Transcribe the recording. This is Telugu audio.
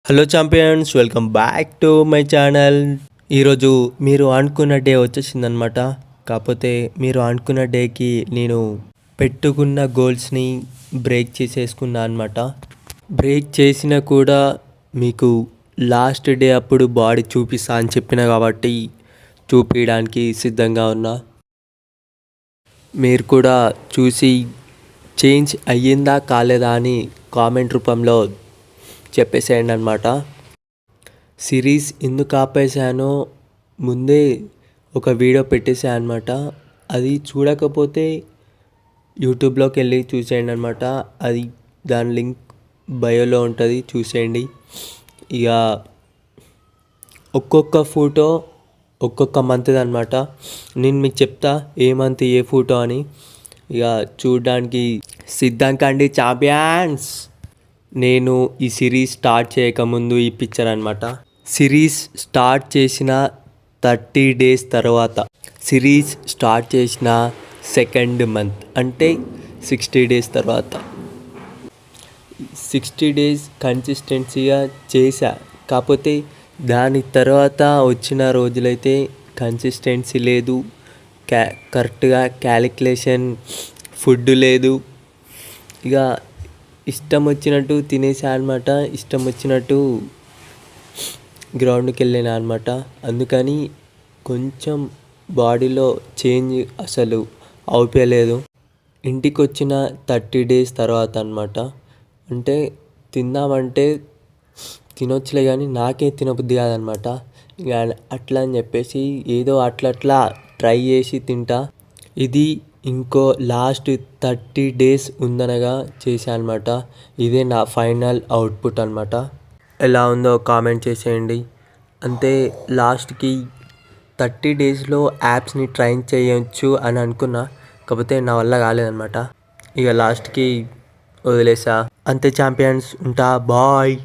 Hello champions, welcome back to my channel. ఈరోజు మీరు అనుకున్న డే వచ్చేసిందనమాట. కాకపోతే మీరు అనుకున్న డేకి నేను పెట్టుకున్న గోల్స్ని బ్రేక్ చేసేసుకున్నా అనమాట. బ్రేక్ చేసినా కూడా మీకు లాస్ట్ డే అప్పుడు బాడీ చూపిస్తా అని చెప్పిన కాబట్టి చూపించడానికి సిద్ధంగా ఉన్నా. మీరు కూడా చూసి చేంజ్ అయ్యిందా కాలేదా అని కామెంట్ రూపంలో చెప్పేసేయండి అనమాట. సిరీస్ ఎందుకు ఆపేసానో ముందే ఒక వీడియో పెట్టేసాను అనమాట. అది చూడకపోతే యూట్యూబ్లోకి వెళ్ళి చూసేయండి అనమాట. అది దాని లింక్ బయోలో ఉంటుంది, చూసేయండి. ఇక ఒక్కొక్క ఫోటో ఒక్కొక్క మంత్ది అనమాట. నేను మీకు చెప్తా ఏ మంత్ ఏ ఫోటో అని. ఇక చూడడానికి సిద్ధంగా అండి ఛాంపియన్స్. నేను ఈ సిరీస్ స్టార్ట్ చేయకముందు ఈ పిక్చర్ అనమాట. సిరీస్ స్టార్ట్ చేసిన 30 days తర్వాత, సిరీస్ స్టార్ట్ చేసిన సెకండ్ మంత్ అంటే 60 days తర్వాత, 60 days కన్సిస్టెన్సీగా చేశా. కాకపోతే దాని తర్వాత వచ్చిన రోజులైతే కన్సిస్టెన్సీ లేదు, కరెక్ట్గా క్యాలిక్యులేషన్ ఫుడ్ లేదు. ఇక ఇష్టం వచ్చినట్టు తినేసా అనమాట, ఇష్టం వచ్చినట్టు గ్రౌండ్కి వెళ్ళినా అనమాట. అందుకని కొంచెం బాడీలో చేంజ్ అసలు అవుపలేదు. ఇంటికి వచ్చిన 30 days తర్వాత అనమాట. అంటే తిందామంటే తినొచ్చులే కానీ నాకే తినబుద్ధి కాదనమాట. ఇక అట్లా అని చెప్పేసి ఏదో అట్లా ట్రై చేసి తింటా. ఇది ఇంకో లాస్ట్ 30 days ఉందనగా చేశాను అనమాట. ఇదే నా ఫైనల్ అవుట్పుట్ అనమాట. ఎలా ఉందో కామెంట్ చేసేయండి. అంతే, లాస్ట్కి 30 daysలో యాప్స్ని ట్రైన్ చేయొచ్చు అని అనుకున్నా. కాకపోతే నా వల్ల కాలేదనమాట. ఇక లాస్ట్కి వదిలేసా. అంతే ఛాంపియన్స్, ఉంటా, బాయ్.